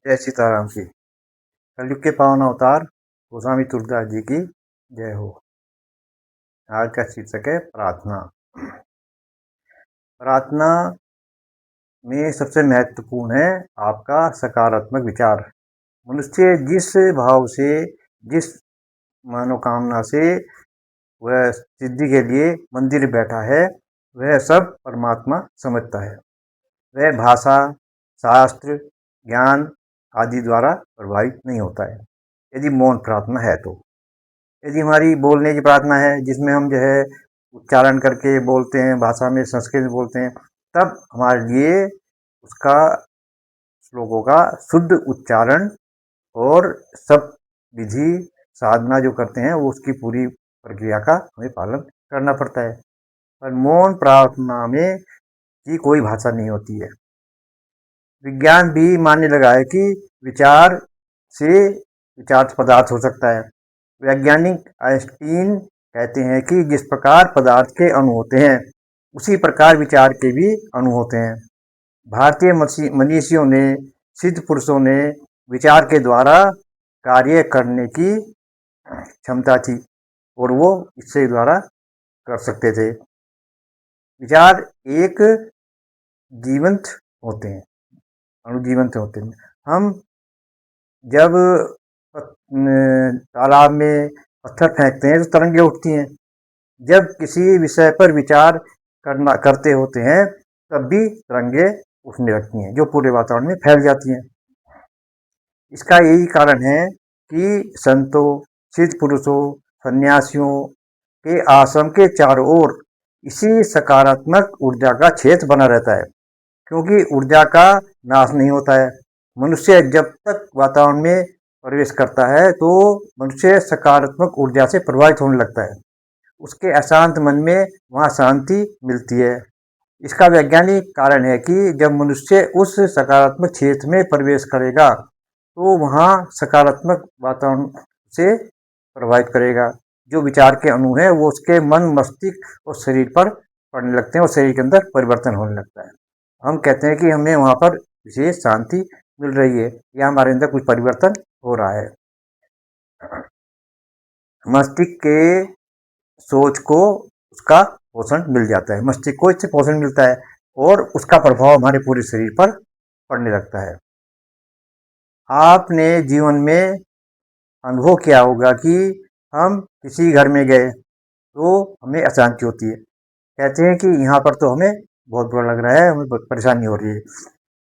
जय सीताराम की। कलयुग के पावन अवतार गोस्वामी तुलसीदास जी की जय हो। आज का शीर्षक है प्रार्थना। प्रार्थना में सबसे महत्वपूर्ण है आपका सकारात्मक विचार। मनुष्य जिस भाव से, जिस मनोकामना से वह सिद्धि के लिए मंदिर में बैठा है, वह सब परमात्मा समझता है। वह भाषा, शास्त्र, ज्ञान आदि द्वारा प्रभावित नहीं होता है, यदि मौन प्रार्थना है तो। यदि हमारी बोलने की प्रार्थना है, जिसमें हम जो है उच्चारण करके बोलते हैं, भाषा में संस्कृत में बोलते हैं, तब हमारे लिए उसका श्लोकों का शुद्ध उच्चारण और सब विधि साधना जो करते हैं वो उसकी पूरी प्रक्रिया का हमें पालन करना पड़ता है। पर मौन प्रार्थना में की कोई भाषा नहीं होती है। विज्ञान भी मानने लगा है कि विचार पदार्थ हो सकता है। वैज्ञानिक आइंस्टीन कहते हैं कि जिस प्रकार पदार्थ के अणु होते हैं, उसी प्रकार विचार के भी अणु होते हैं। भारतीय मनीषियों ने, सिद्ध पुरुषों ने विचार के द्वारा कार्य करने की क्षमता थी और वो इससे द्वारा कर सकते थे। विचार एक जीवंत होते हैं, अणुजीवंत होते हैं। हम जब तालाब में पत्थर फेंकते हैं तो तरंगे उठती हैं। जब किसी विषय पर विचार करते होते हैं तब भी तरंगे उठने लगती हैं, जो पूरे वातावरण में फैल जाती हैं। इसका यही कारण है कि संतों, सिद्ध पुरुषों, सन्यासियों के आश्रम के चारों ओर इसी सकारात्मक ऊर्जा का क्षेत्र बना रहता है, क्योंकि ऊर्जा का नाश नहीं होता है। मनुष्य जब तक वातावरण में प्रवेश करता है तो मनुष्य सकारात्मक ऊर्जा से प्रभावित होने लगता है। उसके अशांत मन में वहाँ शांति मिलती है। इसका वैज्ञानिक कारण है कि जब मनुष्य उस सकारात्मक क्षेत्र में प्रवेश करेगा तो वहाँ सकारात्मक वातावरण से प्रभावित करेगा। जो विचार के अणु है वो उसके मन, मस्तिष्क और शरीर पर पड़ने लगते हैं और शरीर के अंदर परिवर्तन होने लगता है। हम कहते हैं कि हमें वहाँ पर विशेष शांति मिल रही है या हमारे अंदर कुछ परिवर्तन हो रहा है। मस्तिष्क के सोच को उसका पोषण मिल जाता है, मस्तिष्क को इससे पोषण मिलता है और उसका प्रभाव हमारे पूरे शरीर पर पड़ने लगता है। आपने जीवन में अनुभव किया होगा कि हम किसी घर में गए तो हमें अशांति होती है। कहते हैं कि यहाँ पर तो हमें बहुत बुरा लग रहा है, हमें बहुत परेशानी हो रही है।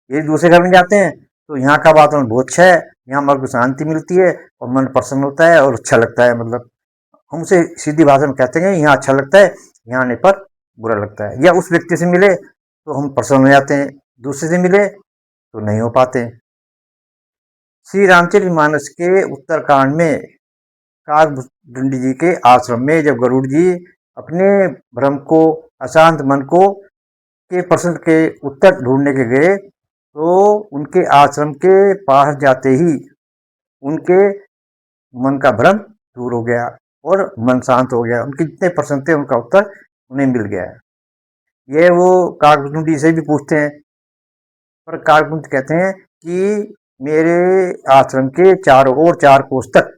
यदि दूसरे घर में जाते हैं तो यहाँ का वातावरण बहुत अच्छा है, यहाँ हमारे को शांति मिलती है और मन प्रसन्न होता है और अच्छा लगता है। मतलब हम उसे सीधी भाषा में कहते हैं यहाँ अच्छा लगता है, यहाँ आने पर बुरा लगता है। या उस व्यक्ति से मिले तो हम प्रसन्न हो जाते हैं, दूसरे से मिले तो नहीं हो पाते। श्री रामचरितमानस के उत्तरकांड में काकभुजंडी जी के आश्रम में जब गरुड़ जी अपने भ्रम को, अशांत मन को के प्रश्न के उत्तर ढूंढने के गए तो उनके आश्रम के पास जाते ही उनके मन का भ्रम दूर हो गया और मन शांत हो गया। उनके जितने प्रश्न थे उनका उत्तर उन्हें मिल गया। ये वो काकभुजंडी से भी पूछते हैं, पर काकभुजंडी कहते हैं कि मेरे आश्रम के चारों ओर 4 कोस तक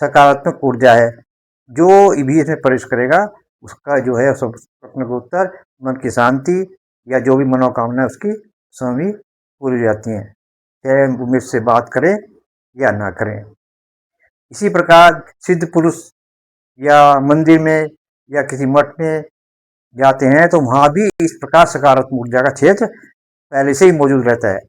सकारात्मक ऊर्जा है, जो भी इसमें प्रवेश करेगा उसका जो है सब प्रश्न का उत्तर, मन की शांति या जो भी मनोकामना है उसकी स्वामी पूरी हो जाती हैं, चाहे वो मुझसे बात करें या ना करें। इसी प्रकार सिद्ध पुरुष या मंदिर में या किसी मठ में जाते हैं तो वहाँ भी इस प्रकार सकारात्मक ऊर्जा का क्षेत्र पहले से ही मौजूद रहता है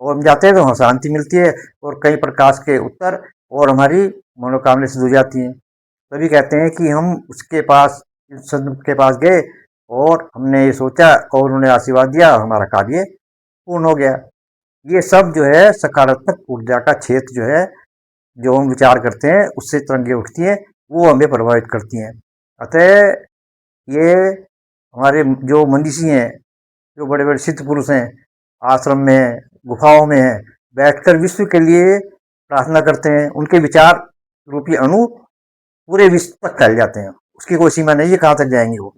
और हम जाते हैं तो वहाँ शांति मिलती है और कई प्रकाश के उत्तर और हमारी मनोकामना सिद्ध हो जाती हैं। तभी कहते हैं कि हम उसके पास, संत के पास गए और हमने ये सोचा और उन्होंने आशीर्वाद दिया, हमारा कार्य पूर्ण हो गया। ये सब जो है सकारात्मक ऊर्जा का क्षेत्र जो है, जो हम विचार करते हैं उससे तरंगे उठती हैं, वो हमें प्रभावित करती हैं। अतः ये हमारे जो मनीषी हैं, जो बड़े बड़े सिद्ध पुरुष हैं, आश्रम में हैं, गुफाओं में हैं, बैठकर विश्व के लिए प्रार्थना करते हैं। उनके विचार रूपी अणु पूरे विश्व तक फैल जाते हैं, उसकी कोई सीमा नहीं है कहाँ तक जाएंगे वो।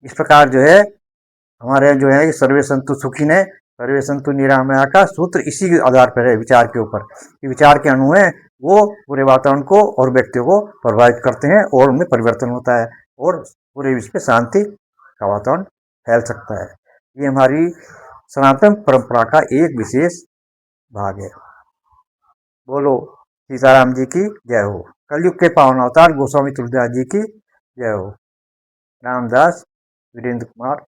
इस प्रकार जो है हमारे जो है सर्वे संतु सुखी ने सर्वे संतु निरामया का सूत्र इसी के आधार पर है, विचार के ऊपर, कि विचार के अणु हैं वो पूरे वातावरण को और व्यक्तियों को प्रभावित करते हैं और उनमें परिवर्तन होता है और पूरे विश्व में शांति का वातावरण फैल सकता है। ये हमारी सनातन परंपरा का एक विशेष भाग है। बोलो सीताराम जी की जय हो। कलयुग के पावन अवतार गोस्वामी तुलसीदास जी की जय हो। रामदास वीरेंद्र कुमार।